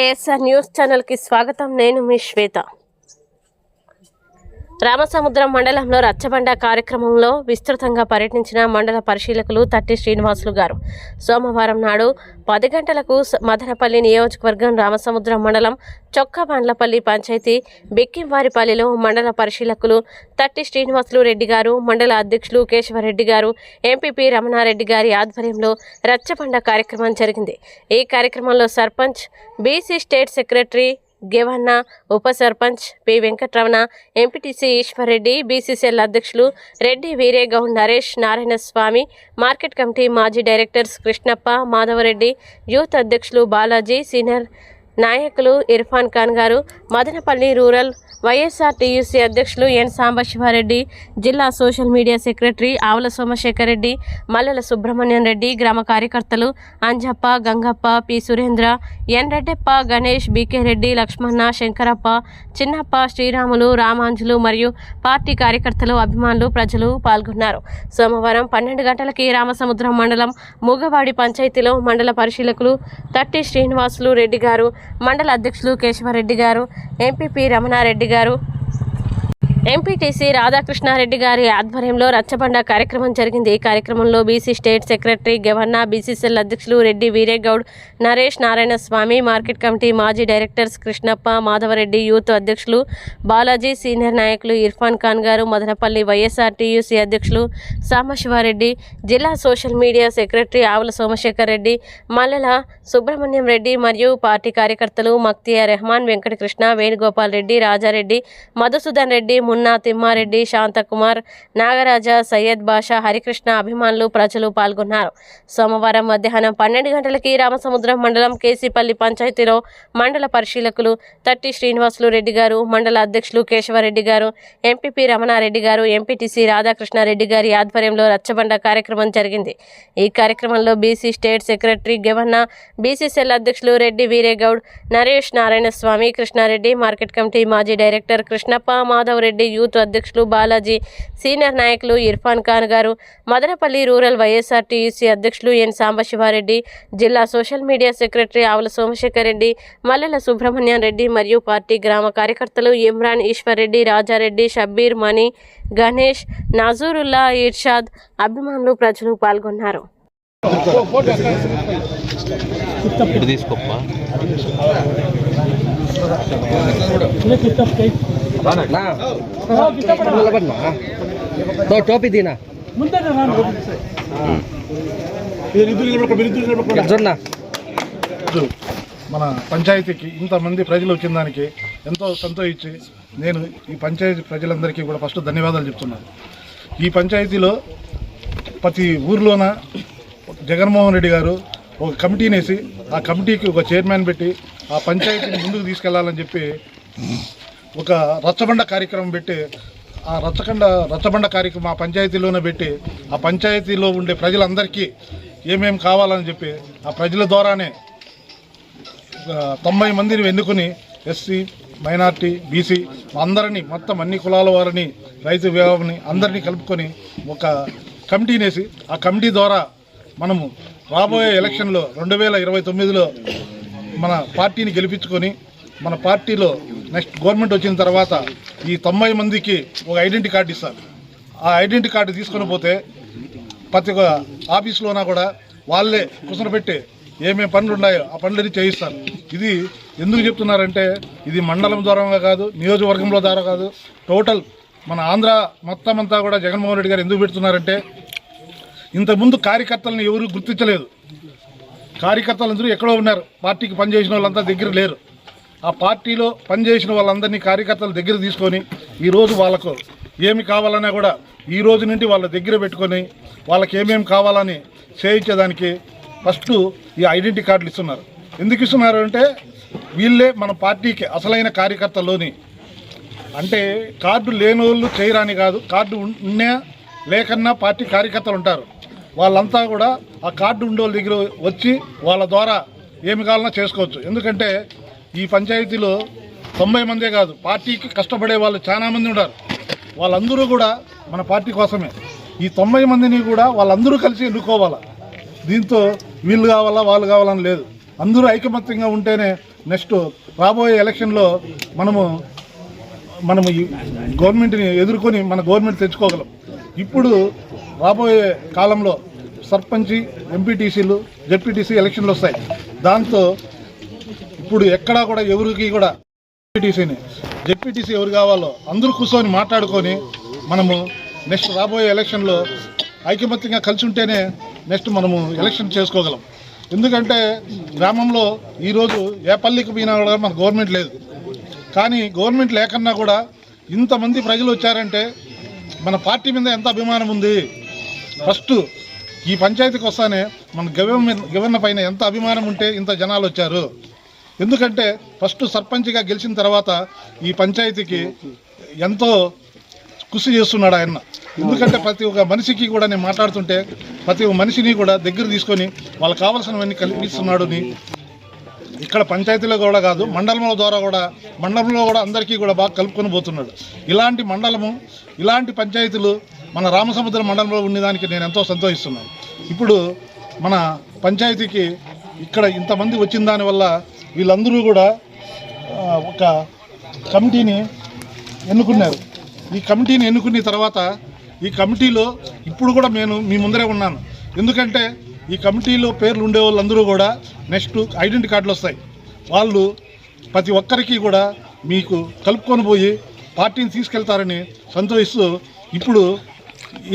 ASR news channel కి స్వాగతం. నేను మీ శ్వేత. రామసముద్రం మండలంలో రచ్చబండ కార్యక్రమంలో విస్తృతంగా పర్యటించిన మండల పరిశీలకులు తట్టి శ్రీనివాసులు గారు సోమవారం నాడు 10 గంటలకు మదనపల్లి నియోజకవర్గం రామసముద్రం మండలం చొక్కబండ్లపల్లి పంచాయతీ బిక్కింవారిపల్లిలో మండల పరిశీలకులు తట్టి శ్రీనివాసులు రెడ్డి గారు, మండల అధ్యక్షులు కేశవరెడ్డి గారు, ఎంపీపీ రమణారెడ్డి గారి ఆధ్వర్యంలో రచ్చబండ కార్యక్రమం జరిగింది. ఈ కార్యక్రమంలో సర్పంచ్, బీసీ స్టేట్ సెక్రటరీ గేవన్న, ఉప sarpanch P Venkataramana, MPTC Eshwar Reddy, BCCL అధ్యక్షులు రెడ్డి వీరేగౌడ్, నరేష్, నారాయణస్వామి, మార్కెట్ కమిటీ మాజీ డైరెక్టర్స్ కృష్ణప్ప, మాధవరెడ్డి, యూత్ అధ్యక్షులు బాలాజీ, సీనియర్ నాయకులు ఇర్ఫాన్ ఖాన్ గారు, మదనపల్లి రూరల్ వైఎస్ఆర్టీయూసీ అధ్యక్షులు ఎన్ సాంబశివారెడ్డి, జిల్లా సోషల్ మీడియా సెక్రటరీ ఆవుల సోమశేఖర్ రెడ్డి, మల్లెల సుబ్రహ్మణ్యం రెడ్డి, గ్రామ కార్యకర్తలు అంజప్ప, గంగప్ప, పి సురేంద్ర, ఎన్ రెడ్డప్ప, గణేష్, బీకే రెడ్డి, లక్ష్మణ, శంకరప్ప, చిన్నప్ప, శ్రీరాములు, రామాంజులు మరియు పార్టీ కార్యకర్తలు, అభిమానులు, ప్రజలు పాల్గొన్నారు. సోమవారం 12 గంటలకి రామసముద్రం మండలం మూగవాడి పంచాయతీలో మండల పరిశీలకులు తట్టి శ్రీనివాసులు రెడ్డి గారు, మండల అధ్యక్షులు కేశవరెడ్డి గారు, ఎంపీపీ రమణారెడ్డి గారు, ఎంపీటీసీ రాధాకృష్ణారెడ్డి గారి ఆధ్వర్యంలో రచ్చబండ కార్యక్రమం జరిగింది. ఈ కార్యక్రమంలో బీసీ స్టేట్ సెక్రటరీ గేవన్న, బీసీసీఎల్ అధ్యక్షులు రెడ్డి వీరేగౌడ్, నరేష్, నారాయణస్వామి, మార్కెట్ కమిటీ మాజీ డైరెక్టర్స్ కృష్ణప్ప, మాధవరెడ్డి, యూత్ అధ్యక్షులు బాలాజీ, సీనియర్ నాయకులు ఇర్ఫాన్ ఖాన్ గారు, మదనపల్లి వైఎస్ఆర్టీయూసీ అధ్యక్షులు సాంబశివారెడ్డి, జిల్లా సోషల్ మీడియా సెక్రటరీ ఆవుల సోమశేఖర్ రెడ్డి, మల్లెల సుబ్రహ్మణ్యం రెడ్డి మరియు పార్టీ కార్యకర్తలు మక్తియా రెహమాన్, వెంకటకృష్ణ, వేణుగోపాల్ రెడ్డి, రాజారెడ్డి, మధుసూదన్ రెడ్డి, మున్నా, తిమ్మారెడ్డి, శాంతకుమార్, నాగరాజ, సయ్యద్ బాషా, హరికృష్ణ, అభిమానులు, ప్రజలు పాల్గొన్నారు. సోమవారం మధ్యాహ్నం 12 గంటలకి రామసముద్రం మండలం కేసీపల్లి పంచాయతీలో మండల పరిశీలకులు తట్టి శ్రీనివాసులు రెడ్డి గారు, మండల అధ్యక్షులు కేశవరెడ్డి గారు, ఎంపీపీ రమణారెడ్డి గారు, ఎంపీటీసీ రాధాకృష్ణారెడ్డి గారి ఆధ్వర్యంలో రచ్చబండ కార్యక్రమం జరిగింది. ఈ కార్యక్రమంలో బీసీ స్టేట్ సెక్రటరీ గేవన్న, బీసీసీఎల్ అధ్యక్షులు రెడ్డి వీరేగౌడ్, నరేష్, నారాయణస్వామి, కృష్ణారెడ్డి, మార్కెట్ కమిటీ మాజీ డైరెక్టర్ కృష్ణప్ప, మాధవరెడ్డి, యూత్ అధ్యక్షులు బాలాజీ, సీనియర్ నాయకులు ఇర్ఫాన్ ఖాన్ గారు, మదనపల్లి రూరల్ వైఎస్ఆర్టీయూసీ అధ్యక్షులు ఎన్ సాంబశివారెడ్డి, జిల్లా సోషల్ మీడియా సెక్రటరీ ఆవుల సోమశేఖర్ రెడ్డి, మల్లెల సుబ్రహ్మణ్యం రెడ్డి మరియు పార్టీ గ్రామ కార్యకర్తలు ఇమ్రాన్, ఈశ్వర్రెడ్డి, రాజారెడ్డి, షబ్బీర్, మణి, గణేష్, నజూరుల్లా, ఇర్షాద్, అభిమానులు, ప్రజలు పాల్గొన్నారు. టోపీ దీనా మన పంచాయతీకి ఇంతమంది ప్రజలు వచ్చిన దానికి ఎంతో సంతోషించి నేను ఈ పంచాయతీ ప్రజలందరికీ కూడా ఫస్ట్ ధన్యవాదాలు చెప్తున్నాను. ఈ పంచాయతీలో ప్రతి ఊర్లోన జగన్మోహన్ రెడ్డి గారు ఒక కమిటీని వేసి ఆ కమిటీకి ఒక చైర్మన్ పెట్టి ఆ పంచాయతీని ముందుకు తీసుకెళ్లాలని చెప్పి ఒక రచ్చబండ కార్యక్రమం పెట్టి ఆ రచ్చబండ కార్యక్రమం ఆ పంచాయతీలోనే పెట్టి ఆ పంచాయతీలో ఉండే ప్రజలందరికీ ఏమేమి కావాలని చెప్పి ఆ ప్రజల ద్వారానే 90 మందిని ఎన్నుకుని ఎస్సీ, మైనార్టీ, బీసీ అందరినీ మొత్తం అన్ని కులాల వారిని, రైతు వ్యవని అందరినీ కలుపుకొని ఒక కమిటీని వేసి ఆ కమిటీ ద్వారా మనము రాబోయే ఎలక్షన్లో 2029లో మన పార్టీని గెలిపించుకొని మన పార్టీలో నెక్స్ట్ గవర్నమెంట్ వచ్చిన తర్వాత ఈ 90 మందికి ఒక ఐడెంటిటీ కార్డు ఇస్తారు. ఆ ఐడెంటిటీ కార్డు తీసుకొని పోతే ప్రతి ఒక్క ఆఫీసులోనా కూడా వాళ్ళే కూర్చోబెట్టి ఏమేమి పనులు ఉన్నాయో ఆ పనులన్నీ చేయిస్తారు. ఇది ఎందుకు చెప్తున్నారంటే ఇది మండలం ద్వారా కాదు, నియోజకవర్గంలో ద్వారా కాదు, టోటల్ మన ఆంధ్ర మొత్తం అంతా కూడా జగన్మోహన్ రెడ్డి గారు ఎందుకు పెడుతున్నారంటే ఇంతకుముందు కార్యకర్తలను ఎవరు గుర్తించలేదు. కార్యకర్తలందరూ ఎక్కడో ఉన్నారు, పార్టీకి పనిచేసిన వాళ్ళంతా దగ్గర లేరు. ఆ పార్టీలో పనిచేసిన వాళ్ళందరినీ కార్యకర్తల దగ్గర తీసుకొని ఈరోజు వాళ్ళకు ఏమి కావాలన్నా కూడా ఈ రోజు నుండి వాళ్ళ దగ్గర పెట్టుకొని వాళ్ళకి ఏమేమి కావాలని చేయించేదానికి ఫస్ట్ ఈ ఐడెంటిటీ కార్డులు ఇస్తున్నారు. ఎందుకు ఇస్తున్నారు అంటే వీళ్ళే మన పార్టీకి అసలైన కార్యకర్తల్లోని. అంటే కార్డు లేని వాళ్ళు చేయరాని కాదు, కార్డు ఉన్నా లేకన్నా పార్టీ కార్యకర్తలు ఉంటారు. వాళ్ళంతా కూడా ఆ కార్డు ఉండే వాళ్ళ దగ్గర వచ్చి వాళ్ళ ద్వారా ఏమి కావాలన్నా చేసుకోవచ్చు. ఎందుకంటే ఈ పంచాయతీలో 90 మందే కాదు, పార్టీకి కష్టపడే వాళ్ళు చాలా మంది ఉన్నారు. వాళ్ళందరూ కూడా మన పార్టీ కోసమే. ఈ 90 మందిని కూడా వాళ్ళందరూ కలిసి ఎన్నుకోవాలి. దీంతో వీళ్ళు కావాలా వాళ్ళు కావాలని లేదు, అందరూ ఐకమత్యంగా ఉంటేనే నెక్స్ట్ రాబోయే ఎలక్షన్లో మనము ఈ గవర్నమెంట్ని ఎదుర్కొని మన గవర్నమెంట్ తెచ్చుకోగలం. ఇప్పుడు రాబోయే కాలంలో సర్పంచి, ఎంపీటీసీలు, జెడ్పీటీసీ ఎలక్షన్లు వస్తాయి. దాంతో ఇప్పుడు ఎక్కడా కూడా ఎవరికి కూడా జెడ్పీటీసీ ఎవరు కావాలో అందరూ కూర్చొని మాట్లాడుకొని మనము నెక్స్ట్ రాబోయే ఎలక్షన్లో ఐకమత్యంగా కలిసి ఉంటేనే నెక్స్ట్ మనము ఎలక్షన్ చేసుకోగలం. ఎందుకంటే గ్రామంలో ఈరోజు ఏ పల్లికి పోయినా కూడా మన గవర్నమెంట్ లేదు. కానీ గవర్నమెంట్ లేకన్నా కూడా ఇంతమంది ప్రజలు వచ్చారంటే మన పార్టీ మీద ఎంత అభిమానం ఉంది. ఫస్ట్ ఈ పంచాయతీకి వస్తానే మన గవర్నర్ పైన ఎంత అభిమానం ఉంటే ఇంత జనాలు వచ్చారు. ఎందుకంటే ఫస్ట్ సర్పంచ్గా గెలిచిన తర్వాత ఈ పంచాయతీకి ఎంతో కృషి చేస్తున్నాడు ఆయన. ఎందుకంటే ప్రతి ఒక్క మనిషికి కూడా నేను మాట్లాడుతుంటే ప్రతి ఒక్క మనిషిని కూడా దగ్గర తీసుకొని వాళ్ళకి కావాల్సినవన్నీ కల్పిస్తున్నాడు. ఇక్కడ పంచాయతీలో కూడా కాదు, మండలంలో కూడా అందరికీ కూడా బాగా కలుపుకొని పోతున్నాడు. ఇలాంటి మండలము, ఇలాంటి పంచాయతీలు మన రామసముద్రం మండలంలో ఉండేదానికి నేను ఎంతో సంతోషిస్తున్నాను. ఇప్పుడు మన పంచాయతీకి ఇక్కడ ఇంతమంది వచ్చిన దానివల్ల వీళ్ళందరూ కూడా ఒక కమిటీని ఎన్నుకున్నారు. ఈ కమిటీని ఎన్నుకున్న తర్వాత ఈ కమిటీలో ఇప్పుడు కూడా నేను మీ ముందరే ఉన్నాను. ఎందుకంటే ఈ కమిటీలో పేర్లు ఉండే వాళ్ళందరూ కూడా నెక్స్ట్ ఐడెంటిటీ కార్డులు వస్తాయి. వాళ్ళు ప్రతి ఒక్కరికి కూడా మీకు కలుపుకొని పోయి పార్టీని తీసుకెళ్తారని సంతోషిస్తూ, ఇప్పుడు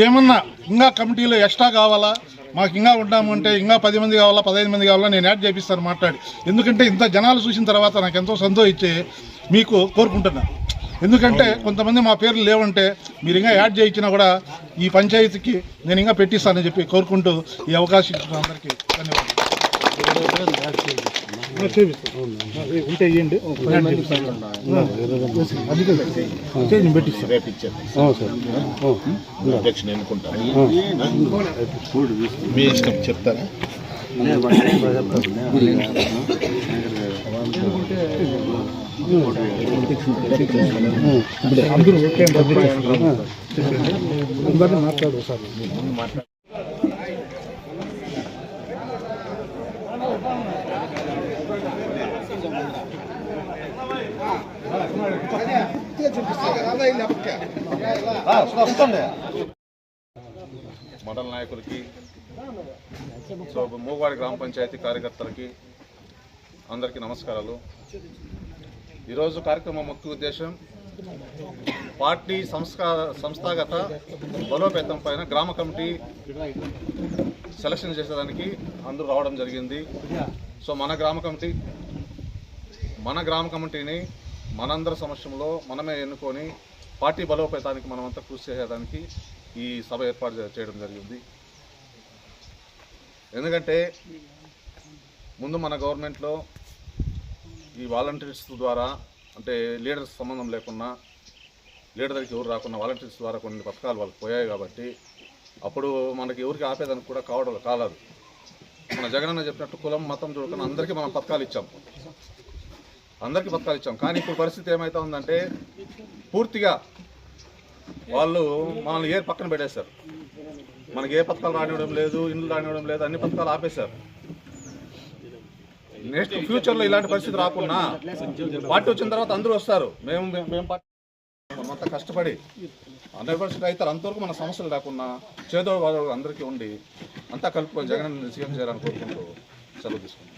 ఏమన్నా ఇంకా కమిటీలో ఎక్స్ట్రా కావాలా, మాకు ఇంకా ఉంటాము అంటే ఇంకా 10 మంది కావాలా, 15 మంది కావాలా, నేను యాడ్ చేపిస్తాను మాట్లాడి. ఎందుకంటే ఇంత జనాలు చూసిన తర్వాత నాకు ఎంతో సంతోషించి మీకు కోరుకుంటున్నాను. ఎందుకంటే కొంతమంది మా పేర్లు లేవంటే మీరు ఇంకా యాడ్ చేయించినా కూడా ఈ పంచాయతీకి నేను ఇంకా పెట్టిస్తానని చెప్పి కోరుకుంటూ ఈ అవకాశం ఇచ్చిన అందరికీ ధన్యవాదాలు. మీ ఇష్టం చెప్తారా? అందరూ మాట్లాడు సార్. మండల నాయకులకి, మూగవాడి గ్రామ పంచాయతీ కార్యకర్తలకి అందరికీ నమస్కారాలు. ఈరోజు కార్యక్రమం ముఖ్య ఉద్దేశం పార్టీ సంస్థాగత బలోపేతం పైన గ్రామ కమిటీ సెలక్షన్ చేసేదానికి అందరూ రావడం జరిగింది. సో మన గ్రామ కమిటీని మనందరి సమక్షంలో మనమే ఎన్నుకొని పార్టీ బలోపేతానికి మనమంతా కృషి చేసేదానికి ఈ సభ ఏర్పాటు చేయడం జరిగింది. ఎందుకంటే ముందు మన గవర్నమెంట్లో ఈ వాలంటీర్స్ ద్వారా, అంటే లీడర్స్ సంబంధం లేకున్నా, లీడర్ దగ్గరికి ఎవరు రాకుండా వాలంటీర్స్ ద్వారా కొన్ని పథకాలు వాళ్ళకి పోయాయి. కాబట్టి అప్పుడు మనకి ఎవరికి ఆపేదానికి కూడా కాలేదు. మన జగనన్న చెప్పినట్టు కులం మతం చూడకుండా అందరికీ మనం పథకాలు ఇచ్చాం. కానీ ఇప్పుడు పరిస్థితి ఏమైతే ఉందంటే పూర్తిగా వాళ్ళు మనల్ని పక్కన పెట్టేశారు. మనకి ఏ పథకాలు రానివ్వడం లేదు, ఇండ్లు రానివ్వడం లేదు, అన్ని పథకాలు ఆపేశారు. నెక్స్ట్ ఫ్యూచర్లో ఇలాంటి పరిస్థితి రాకుండా పార్టీ వచ్చిన తర్వాత అందరూ వస్తారు. మేము అంతా కష్టపడి 100% అవుతారు. అంతవరకు మన సమస్యలు లేకుండా చేదో వాళ్ళు అందరికీ ఉండి అంతా కలుపుకొని జగన్ సీఎం చేయాలని కోరుకుంటూ సెలవు తీసుకుంటాం.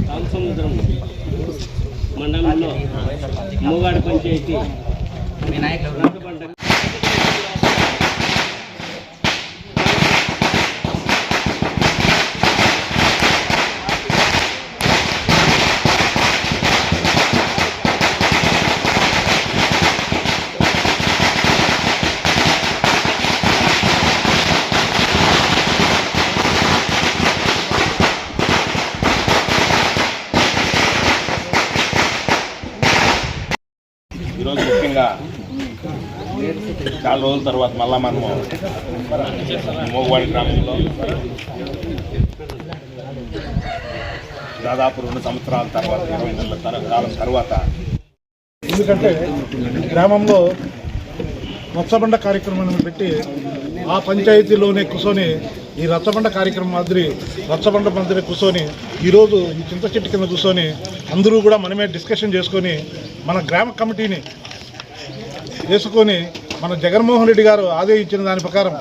రామసముద్రం మండలంలో మూగాడి పంచాయతీ చాలా రోజుల తర్వాత మళ్ళా మనము మోగవాడి గ్రామంలో దాదాపు 2 సంవత్సరాల తర్వాత 20 నెలల కాలం తర్వాత ఎందుకంటే గ్రామంలో రచ్చబండ కార్యక్రమాన్ని పెట్టి ఆ పంచాయతీలోనే కూర్చొని ఈ రచ్చబండ కార్యక్రమం మాదిరి రచ్చబండ మాదిరి కూర్చొని ఈరోజు ఈ చింత చెట్టు కింద కూర్చొని అందరూ కూడా మనమే డిస్కషన్ చేసుకొని మన గ్రామ కమిటీని వేసుకొని మన జగన్మోహన్ రెడ్డి గారు ఆదేశించిన దాని ప్రకారం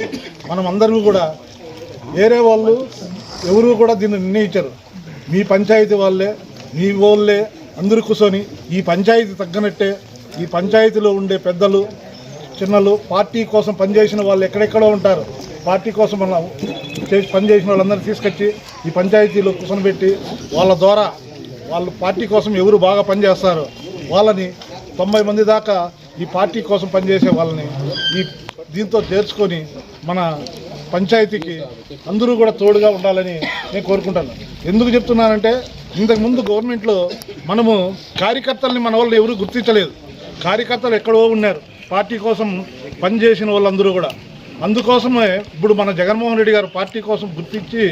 మనం అందరూ కూడా వేరే వాళ్ళు ఎవరు కూడా దీన్ని నిర్ణయించారు. మీ పంచాయతీ వాళ్ళే మీ వాళ్ళే అందరూ కూర్చొని ఈ పంచాయతీ తగ్గనట్టే ఈ పంచాయతీలో ఉండే పెద్దలు చిన్నలు పార్టీ కోసం పనిచేసిన వాళ్ళు ఎక్కడెక్కడో ఉంటారు. పార్టీ కోసం మన పనిచేసిన వాళ్ళందరినీ తీసుకొచ్చి ఈ పంచాయతీలో కూర్చొనిపెట్టి వాళ్ళ ద్వారా వాళ్ళు పార్టీ కోసం ఎవరు బాగా పనిచేస్తారో వాళ్ళని 90 మంది దాకా ఈ పార్టీ కోసం పనిచేసే వాళ్ళని ఈ దీంతో చేర్చుకొని మన పంచాయతీకి అందరూ కూడా తోడుగా ఉండాలని నేను కోరుకుంటాను. ఎందుకు చెప్తున్నానంటే ఇంతకుముందు గవర్నమెంట్లో మనము కార్యకర్తల్ని మన వాళ్ళు ఎవరు గుర్తించలేదు. కార్యకర్తలు ఎక్కడో ఉన్నారు పార్టీ కోసం పనిచేసిన వాళ్ళందరూ కూడా. అందుకోసమే ఇప్పుడు మన జగన్మోహన్ రెడ్డి గారు పార్టీ కోసం గుర్తించి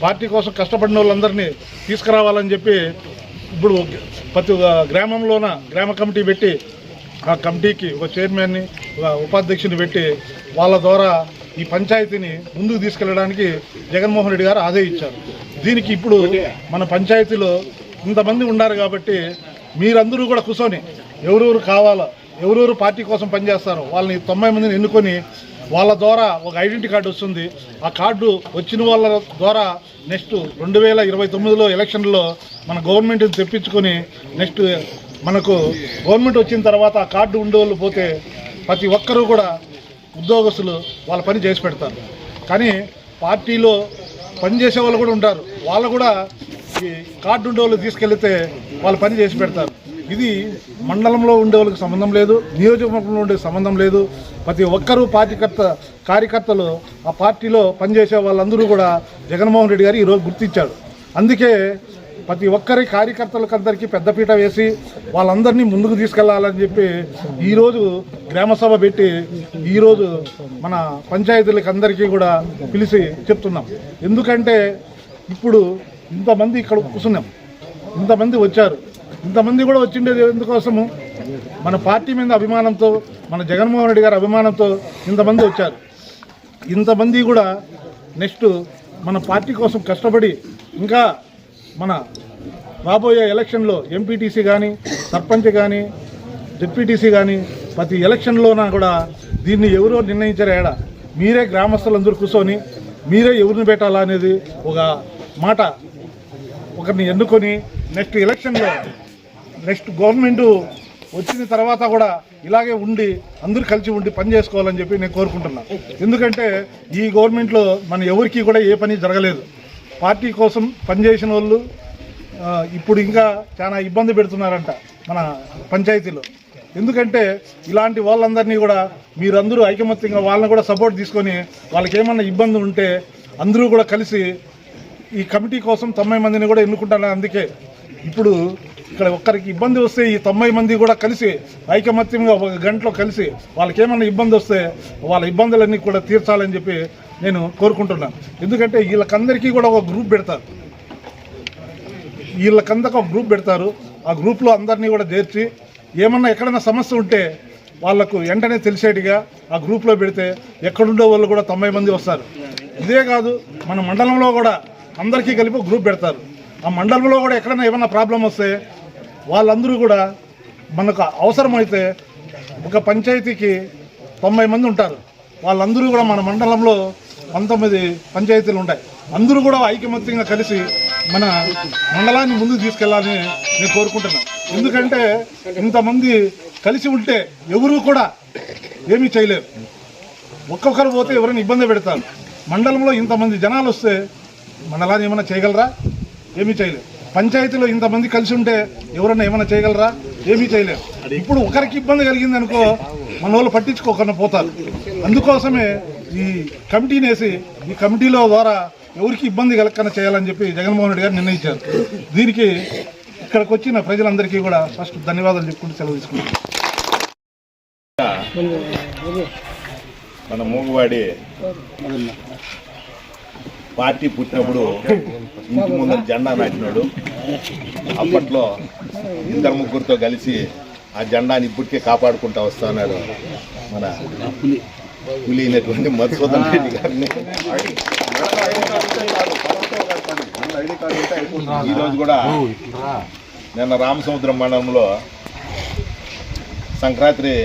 పార్టీ కోసం కష్టపడిన వాళ్ళందరినీ తీసుకురావాలని చెప్పి ఇప్పుడు ప్రతి గ్రామంలోన గ్రామ కమిటీ పెట్టి ఆ కమిటీకి ఒక చైర్మన్ని ఒక ఉపాధ్యక్షుని పెట్టి వాళ్ళ ద్వారా ఈ పంచాయతీని ముందుకు తీసుకెళ్ళడానికి జగన్మోహన్ రెడ్డి గారు ఆదేశించారు. దీనికి ఇప్పుడు మన పంచాయతీలో ఇంతమంది ఉన్నారు కాబట్టి మీరందరూ కూడా కూర్చొని ఎవరెవరు కావాలో ఎవరెవరు పార్టీ కోసం పనిచేస్తారో వాళ్ళని 90 మందిని ఎన్నుకొని వాళ్ళ ద్వారా ఒక ఐడెంటిటీ కార్డు వస్తుంది. ఆ కార్డు వచ్చిన వాళ్ళ ద్వారా నెక్స్ట్ 2029లో ఎలక్షన్లో మన గవర్నమెంట్ని తెప్పించుకొని నెక్స్ట్ మనకు గవర్నమెంట్ వచ్చిన తర్వాత ఆ కార్డు ఉండేవాళ్ళు పోతే ప్రతి ఒక్కరూ కూడా ఉద్యోగస్తులు వాళ్ళ పని చేసి పెడతారు. కానీ పార్టీలో పనిచేసే వాళ్ళు కూడా ఉంటారు. వాళ్ళు కూడా ఈ కార్డు ఉండేవాళ్ళు తీసుకెళ్తే వాళ్ళ పని చేసి పెడతారు. ఇది మండలంలో ఉండే వాళ్ళకి సంబంధం లేదు, నియోజకవర్గంలో ఉండే సంబంధం లేదు. ప్రతి ఒక్కరూ కార్యకర్తలు ఆ పార్టీలో పనిచేసే వాళ్ళందరూ కూడా జగన్మోహన్ రెడ్డి గారు ఈరోజు గుర్తించాడు. అందుకే ప్రతి ఒక్కరి కార్యకర్తలకందరికీ పెద్దపీట వేసి వాళ్ళందరినీ ముందుకు తీసుకెళ్లాలని చెప్పి ఈరోజు గ్రామసభ పెట్టి ఈరోజు మన పంచాయతీలకు అందరికీ కూడా పిలిచి చెప్తున్నాం. ఎందుకంటే ఇప్పుడు ఇంతమంది ఇక్కడ కూర్చున్నాం, ఇంతమంది వచ్చారు. ఇంతమంది కూడా వచ్చిండేది ఎందుకోసము మన పార్టీ మీద అభిమానంతో మన జగన్మోహన్ రెడ్డి గారి అభిమానంతో ఇంతమంది వచ్చారు. ఇంతమంది కూడా నెక్స్ట్ మన పార్టీ కోసం కష్టపడి ఇంకా మన రాబోయే ఎలక్షన్లో ఎంపీటీసీ కానీ సర్పంచ్ కానీ జెడ్పీటీసీ కానీ ప్రతి ఎలక్షన్లోనా కూడా దీన్ని ఎవరో నిర్ణయించారు. ఏడా మీరే గ్రామస్తులందరూ కూర్చొని మీరే ఎవరిని పెట్టాలా అనేది ఒక మాట ఒకరిని ఎన్నుకొని నెక్స్ట్ ఎలక్షన్లో నెక్స్ట్ గవర్నమెంట్ వచ్చిన తర్వాత కూడా ఇలాగే ఉండి అందరూ కలిసి ఉండి పని చేసుకోవాలని చెప్పి నేను కోరుకుంటున్నాను. ఎందుకంటే ఈ గవర్నమెంట్లో మన ఎవరికి కూడా ఏ పని జరగలేదు. పార్టీ కోసం పనిచేసిన వాళ్ళు ఇప్పుడు ఇంకా చాలా ఇబ్బంది పెడుతున్నారంట మన పంచాయతీలో. ఎందుకంటే ఇలాంటి వాళ్ళందరినీ కూడా మీరందరూ ఐకమత్యంగా వాళ్ళని కూడా సపోర్ట్ తీసుకొని వాళ్ళకి ఏమన్నా ఇబ్బంది ఉంటే అందరూ కూడా కలిసి ఈ కమిటీ కోసం 90 మందిని కూడా ఎన్నుకుంటాను. అందుకే ఇప్పుడు ఇక్కడ ఒక్కరికి ఇబ్బంది వస్తే ఈ 90 మంది కూడా కలిసి ఐకమత్యంగా ఒక గంటలో కలిసి వాళ్ళకి ఏమన్నా ఇబ్బంది వస్తే వాళ్ళ ఇబ్బందులన్నీ కూడా తీర్చాలని చెప్పి నేను కోరుకుంటున్నాను. ఎందుకంటే వీళ్ళకందరికీ కూడా ఒక గ్రూప్ పెడతారు, వీళ్ళకందరికి ఒక గ్రూప్ పెడతారు. ఆ గ్రూప్లో అందరినీ కూడా చేర్చి ఏమన్నా ఎక్కడైనా సమస్య ఉంటే వాళ్లకు వెంటనే తెలిసేట్టుగా ఆ గ్రూప్లో పెడితే ఎక్కడుండే వాళ్ళు కూడా 90 మంది వస్తారు. ఇదే కాదు మన మండలంలో కూడా అందరికీ కలిపి గ్రూప్ పెడతారు. ఆ మండలంలో కూడా ఎక్కడైనా ఏమైనా ప్రాబ్లం వస్తే వాళ్ళందరూ కూడా మనకు అవసరమైతే ఒక పంచాయతీకి 90 మంది ఉంటారు. వాళ్ళందరూ కూడా మన మండలంలో 19 పంచాయతీలు ఉంటాయి. అందరూ కూడా ఐకమత్యంగా కలిసి మన మండలాన్ని ముందుకు తీసుకెళ్లాలని నేను కోరుకుంటున్నాను. ఎందుకంటే ఇంతమంది కలిసి ఉంటే ఎవరు కూడా ఏమీ చేయలేరు. ఒక్కొక్కరు పోతే ఎవరైనా ఇబ్బంది పెడతారు. మండలంలో ఇంతమంది జనాలు వస్తే మండలాన్ని ఏమైనా చేయగలరా? ఏమీ చేయలేరు. పంచాయతీలో ఇంతమంది కలిసి ఉంటే ఎవరైనా ఏమైనా చేయగలరా? ఏమీ చేయలేరు. ఇప్పుడు ఒకరికి ఇబ్బంది కలిగింది అనుకో మన వాళ్ళు పట్టించుకోకుండా పోతారు. అందుకోసమే ఈ కమిటీని వేసి ఈ కమిటీలో ద్వారా ఎవరికి ఇబ్బంది కలగకుండా చేయాలని చెప్పి జగన్మోహన్ రెడ్డి గారు నిర్ణయించారు. దీనికి ఇక్కడికి వచ్చిన ప్రజలందరికీ కూడా ఫస్ట్ ధన్యవాదాలు చెప్పుకుంటూ సెలవు తీసుకుంటాం. మన మూగువాడి పార్టీ పుట్టినప్పుడు ఇంటి ముందర జెండా నాటినాడు. అప్పట్లో 2-3 కలిసి ఆ జెండాని ఇప్పటికే కాపాడుకుంటూ వస్తున్నారు మన పులి అయినటువంటి మధుసూదన్ రెడ్డి గారిని. ఈరోజు కూడా నిన్న రామసముద్రం మండలంలో సంక్రాంతి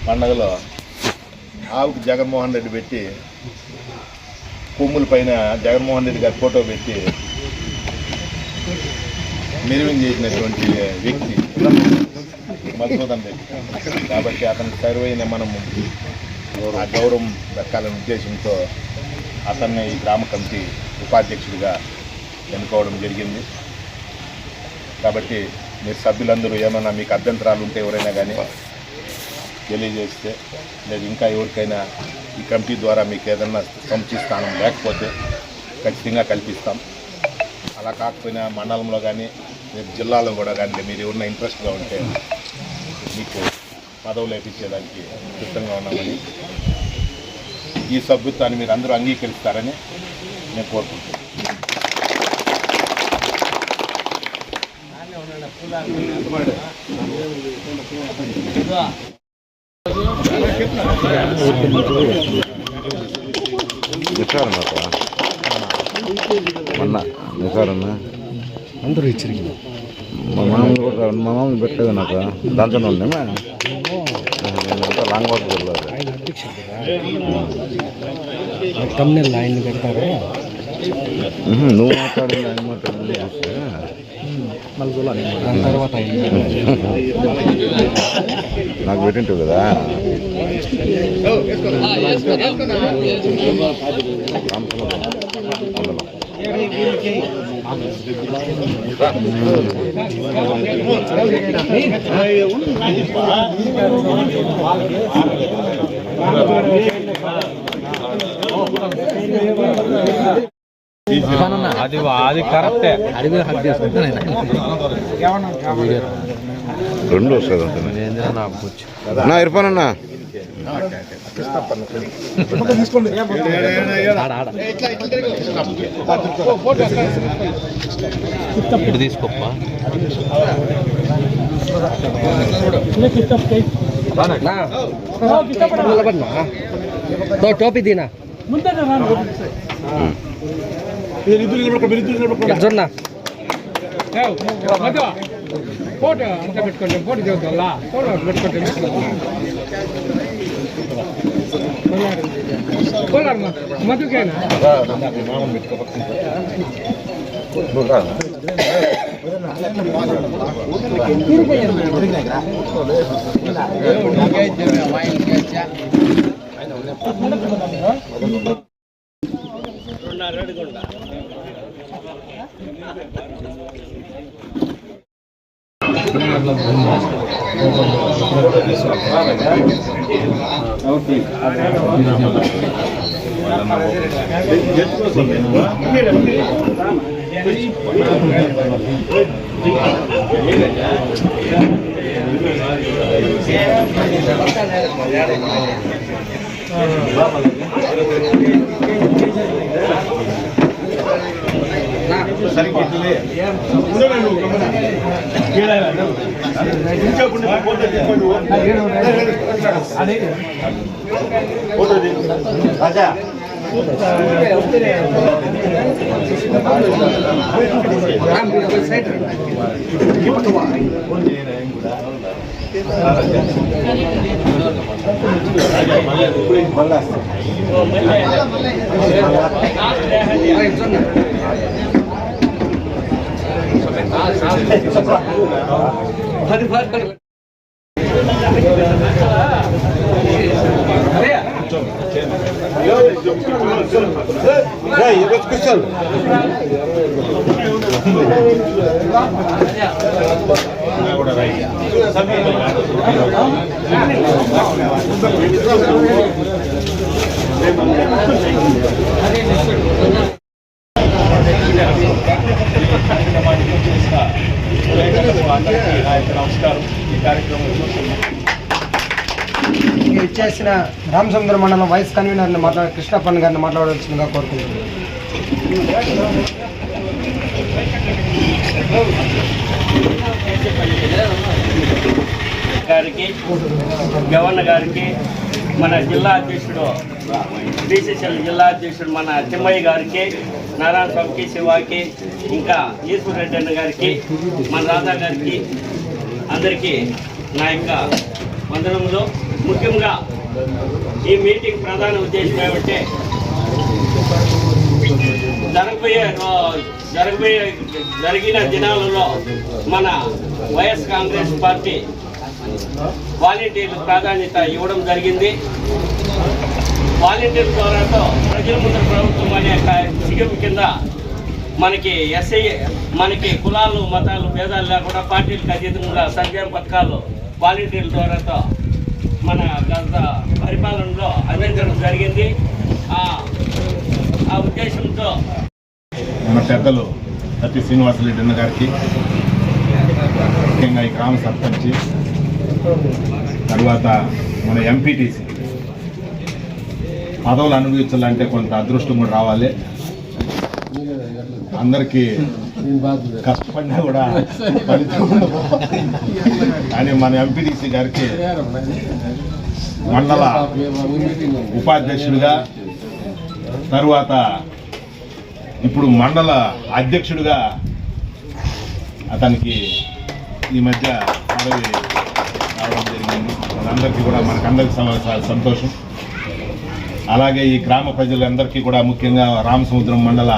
పండగలో ఆవుకి జగన్మోహన్ రెడ్డి పెట్టి కొమ్ముల పైన జగన్మోహన్ రెడ్డి గారి ఫోటో పెట్టి మెరువింగ్ చేసినటువంటి వ్యక్తి మధుసూదన్ రెడ్డి. కాబట్టి అతనికి సరివైన మనము ఆ గౌరవం దక్కాలనే ఉద్దేశంతో అతన్ని ఈ గ్రామ కమిటీ ఉపాధ్యక్షుడిగా ఎన్నుకోవడం జరిగింది. కాబట్టి మీరు సభ్యులందరూ ఏమైనా మీకు అభ్యంతరాలు ఉంటే ఎవరైనా కానీ తెలియజేస్తే, లేదు ఇంకా ఎవరికైనా ఈ కమిటీ ద్వారా మీకు ఏదైనా సముచిత స్థానం లేకపోతే ఖచ్చితంగా కల్పిస్తాం. అలా కాకపోయినా మండలంలో కానీ రేపు జిల్లాలో కూడా కానీ మీరు ఎవరైనా ఇంట్రెస్ట్గా ఉంటే మీకు పదవులు వేయించేదానికి సిద్ధంగా ఉన్నామని, ఈ సభ్యత్వాన్ని మీరు అందరూ అంగీకరిస్తారని నేను కోరుకుంటున్నాను. నిసారన్నా అందరూ ఇచ్చి మా మామూలు పెట్టలేదు నాకు దాంతో ఉన్నామా లాంగ్ వాక్ వెళ్ళాలి. తమ్ముళ్ళు ఆయన పెడతారు. నువ్వు మాట్లాడింది ఆయన మాట్లాడింది చూస్తే మళ్ళీ తర్వాత నాకు పెట్టింటావు కదా. అది కరెక్టే. రెండు వస్తుంది నా ఇర్ఫానన్నా ఇటు తీసుకోప్పా. టోపీ దీనా ఫోటో అంతా పెట్టుకోండి. ఫోటో చదువుతా ఫోటో పెట్టుకోండి. మధుకేనా నమస్కారం. ఈ కార్యక్రమం ఇచ్చేసిన రామచంద్ర మండలం వైస్ కన్వీనర్ని కృష్ణప్పన్ గారిని మాట్లాడవలసిందిగా కోరుకుంటున్నాను. గారికి, గవర్నర్ గారికి, మన జిల్లా అధ్యక్షుడు బీసీసీఎల్ జిల్లా అధ్యక్షుడు మన తిమ్మయ్య గారికి, నారాయణ స్వామికి, శివాకి, ఇంకా ఈశ్వర్ రెడ్డి అన్న గారికి, మన రాధా గారికి, అందరికీ నా యొక్క వందనములు. ముఖ్యంగా ఈ మీటింగ్ ప్రధాన ఉద్దేశం ఏమంటే జరిగిన దినాలలో మన వైఎస్ కాంగ్రెస్ పార్టీ వాలంటీర్లకు ప్రాధాన్యత ఇవ్వడం జరిగింది. వాలంటీర్ ద్వారాతో ప్రజల ముందు ప్రభుత్వం అనే సిగం కింద మనకి కులాలు మతాలు భేదాలు లేకుండా పార్టీలకు అతీతంగా సంక్షేమ పథకాలు వాలంటీర్ల ద్వారాతో మన గత పరిపాలనలో అందించడం జరిగింది. ఆ ఉద్దేశంతో మన పెద్దలు సత్య శ్రీనివాసరెడ్డి అన్న గారికి, ముఖ్యంగా ఈ గ్రామ సర్పంచి, తర్వాత మన ఎంపీటీసీ పదవులు అనుభవించాలంటే కొంత అదృష్టం కూడా రావాలి. అందరికీ కష్టపడినా కూడా ఫలితం ఉండదు. కానీ మన ఎంపీటీసీ గారికి మండల ఉపాధ్యక్షుడిగా, తరువాత ఇప్పుడు మండల అధ్యక్షుడిగా అతనికి ఈ మధ్య పదవి రావడం జరిగింది. అందరికీ కూడా మనకందరికి సంతోషం. అలాగే ఈ గ్రామ ప్రజలందరికీ కూడా, ముఖ్యంగా రామసముద్రం మండల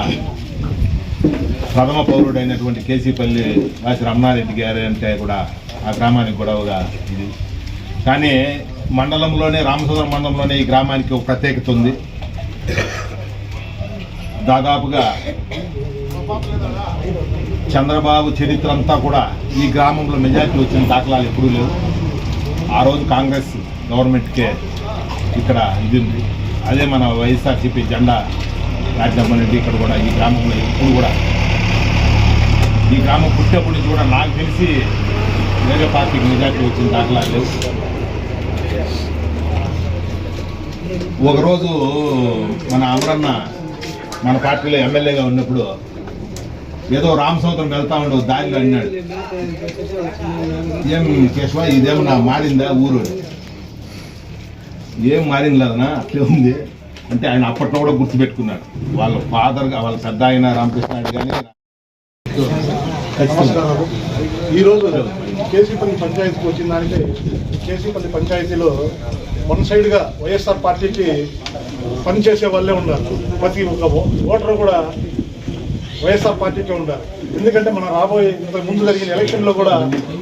ప్రథమ పౌరుడైనటువంటి కేసీపల్లి వాసి రమణారెడ్డి గారి అంటే కూడా ఆ గ్రామానికి గొడవగా ఇది. కానీ మండలంలోనే, రామసముద్రం మండలంలోనే ఈ గ్రామానికి ఒక ప్రత్యేకత ఉంది. దాదాపుగా చంద్రబాబు చరిత్ర అంతా కూడా ఈ గ్రామంలో మెజార్టీ వచ్చిన దాఖలాలు ఎప్పుడూ లేవు. ఆ రోజు కాంగ్రెస్ గవర్నమెంట్కే ఇక్కడ ఇది ఉంది. అదే మన వైఎస్ఆర్సీపీ జెండా రాజమోహన్ ఇక్కడ కూడా ఈ గ్రామంలో ఎప్పుడు కూడా, ఈ గ్రామం పుట్టేప్పటి నుంచి కూడా నాకు తెలిసి వేరే పార్టీకి మెజార్టీ వచ్చిన దాఖలాలు లేవు. ఒకరోజు మన అమరన్న మన పార్టీలో ఎమ్మెల్యేగా ఉన్నప్పుడు ఏదో రామసముద్రం వెళ్తా ఉండే దారిలో అన్నాడు, ఏం కేశవ ఇదేమన్నా మారిందా ఊరు? ఏం మారింది లేదనా, అట్లే ఉంది అంటే ఆయన అప్పట్లో కూడా గుర్తుపెట్టుకున్నాడు. వాళ్ళ ఫాదర్గా, వాళ్ళ పెద్ద ఆయన రామకృష్ణ రెడ్డి కానీ. నమస్కారాలు. ఈరోజు కేసీపల్లి పంచాయతీకి వచ్చిన దానికి, కేసీపల్లి పంచాయతీలో వన్ సైడ్గా వైఎస్ఆర్ పార్టీకి పనిచేసే వాళ్ళే ఉన్నారు. ప్రతి ఒక్క ఓటరు కూడా వైఎస్ఆర్ పార్టీకే ఉంటారు. ఎందుకంటే మన రాబోయే ఇంతకు ముందు జరిగిన ఎలక్షన్లో కూడా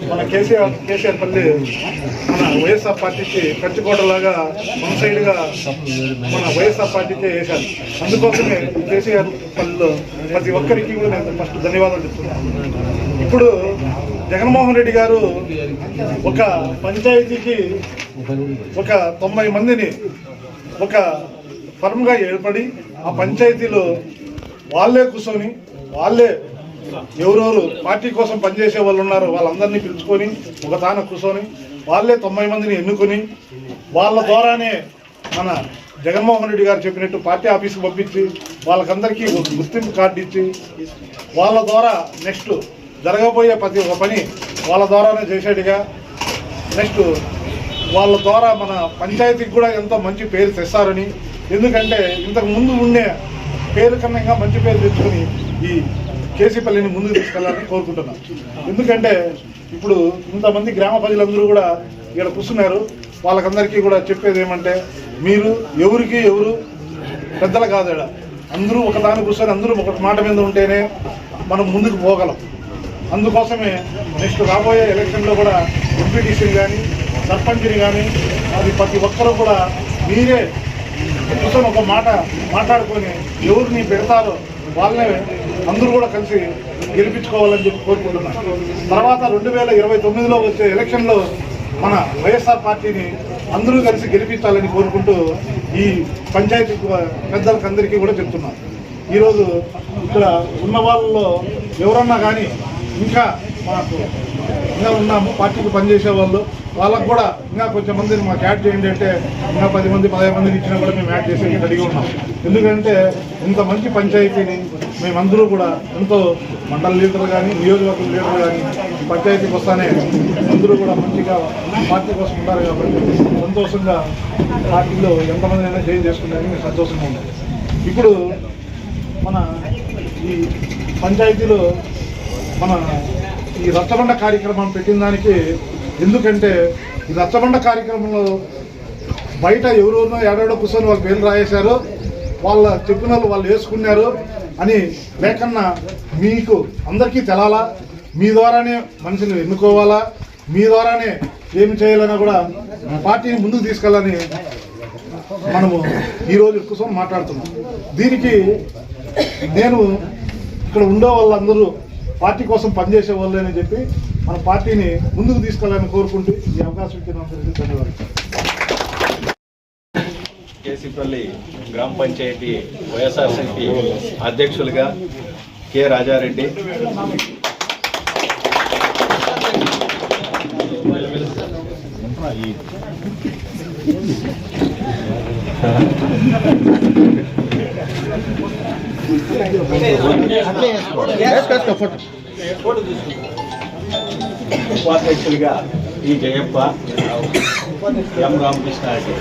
మన కేసీఆర్ పల్లి మన వైఎస్ఆర్ పార్టీకి కంచుకోటలాగా వన్ సైడ్గా మన వైఎస్ఆర్ పార్టీకే వేశారు. అందుకోసమే కేసీఆర్ పల్లిలో ప్రతి ఒక్కరికి కూడా నేను ఫస్ట్ ధన్యవాదాలు చెప్తున్నాను. ఇప్పుడు జగన్మోహన్ రెడ్డి గారు ఒక పంచాయతీకి ఒక 90 మందిని ఒక ఫర్మ్గా ఏర్పడి ఆ పంచాయతీలో వాళ్ళే కూర్చొని, వాళ్ళే ఎవరెవరు పార్టీ కోసం పనిచేసే వాళ్ళు ఉన్నారో వాళ్ళందరినీ పిలుచుకొని ఒక తాన కూర్చొని వాళ్ళే 90 మందిని ఎన్నుకొని వాళ్ళ ద్వారానే మన జగన్మోహన్ రెడ్డి గారు చెప్పినట్టు పార్టీ ఆఫీస్కి పంపించి వాళ్ళకందరికీ గుర్తింపు కార్డు ఇచ్చి వాళ్ళ ద్వారా నెక్స్ట్ జరగబోయే ప్రతి ఒక్క పని వాళ్ళ ద్వారానే చేసేట్టుగా, నెక్స్ట్ వాళ్ళ ద్వారా మన పంచాయతీకి కూడా ఎంతో మంచి పేరు తెస్తారని, ఎందుకంటే ఇంతకు ముందు ఉండే పేరు కన్నా మంచి పేరు తెచ్చుకొని ఈ కేసీపల్లిని ముందుకు తీసుకెళ్ళాలని కోరుకుంటున్నాను. ఎందుకంటే ఇప్పుడు ఇంతమంది గ్రామ ప్రజలందరూ కూడా ఇక్కడ కూర్చున్నారు. వాళ్ళకందరికీ కూడా చెప్పేది ఏమంటే, మీరు ఎవరికి ఎవరు పెద్దలు కాదు, ఇక్కడ అందరూ ఒకదాని కూర్చొని అందరూ ఒక మాట మీద ఉంటేనే మనం ముందుకు పోగలం. అందుకోసమే నెక్స్ట్ రాబోయే ఎలక్షన్లో కూడా ఎంపీటీసీని కానీ సర్పంచ్ని కానీ అది ప్రతి ఒక్కరూ కూడా మీరే కూర్చొని ఒక మాట మాట్లాడుకొని ఎవరిని పెడతారో వాళ్ళనే అందరూ కూడా కలిసి గెలిపించుకోవాలని చెప్పి కోరుకుంటున్నాను. తర్వాత 2029లో వచ్చే ఎలక్షన్లో మన వైఎస్ఆర్ పార్టీని అందరూ కలిసి గెలిపించాలని కోరుకుంటూ ఈ పంచాయతీ పెద్దలకు అందరికీ కూడా చెప్తున్నాను. ఈరోజు ఇక్కడ ఉన్న వాళ్ళలో ఎవరన్నా కానీ ఇంకా మాకు ఇంకా ఉన్నాము పార్టీకి పనిచేసే వాళ్ళు వాళ్ళకు కూడా ఇంకా కొంచెం మందిని మాకు యాడ్ చేయండి అంటే ఇంకా 10 మంది 15 మందిని ఇచ్చినా కూడా మేము యాడ్ చేసి రెడీగా ఉన్నాం. ఎందుకంటే ఇంత మంచి పంచాయతీని మేమందరూ కూడా ఎంతో మండల లీడర్లు కానీ నియోజకవర్గ లీడర్లు కానీ పంచాయతీకి వస్తానే అందరూ కూడా మంచిగా పార్టీ కోసం ఉంటారు కాబట్టి సంతోషంగా పార్టీలో ఎంతమంది అయినా చేంజ్ చేసుకున్నారని మేము సంతోషంగా ఉన్నాం. ఇప్పుడు మన ఈ పంచాయతీలో మన ఈ రచ్చబండ కార్యక్రమం పెట్టిన దానికి ఎందుకంటే ఈ రచ్చబండ కార్యక్రమంలో బయట ఎవరెవరినో ఏడాడో కూర్చొని వాళ్ళ పేర్లు రాయేశారు, వాళ్ళ చెప్పిన వాళ్ళు వేసుకున్నారు అని లేకన్నా మీకు అందరికీ తెలాలా, మీ ద్వారానే మనిషిని ఎన్నుకోవాలా, మీ ద్వారానే ఏమి చేయాలన్నా కూడా పార్టీని ముందుకు తీసుకెళ్ళాలని మనము ఈరోజు కూర్చొని మాట్లాడుతున్నాం. దీనికి నేను ఇక్కడ ఉండే వాళ్ళందరూ పార్టీ కోసం పనిచేసే వాళ్ళని చెప్పి మన పార్టీని ముందుకు తీసుకెళ్ళాలని కోరుకుంటూ ఈ అవకాశం ఇచ్చినందుకు ధన్యవాదాలు. కేసీపల్లి గ్రామ పంచాయతీ వైఎస్ఆర్సీపీ అధ్యక్షులుగా కె రాజారెడ్డి, ఉపాధ్యక్షులుగా ఈ జయప్ప, ఎం రామకృష్ణారెడ్డి,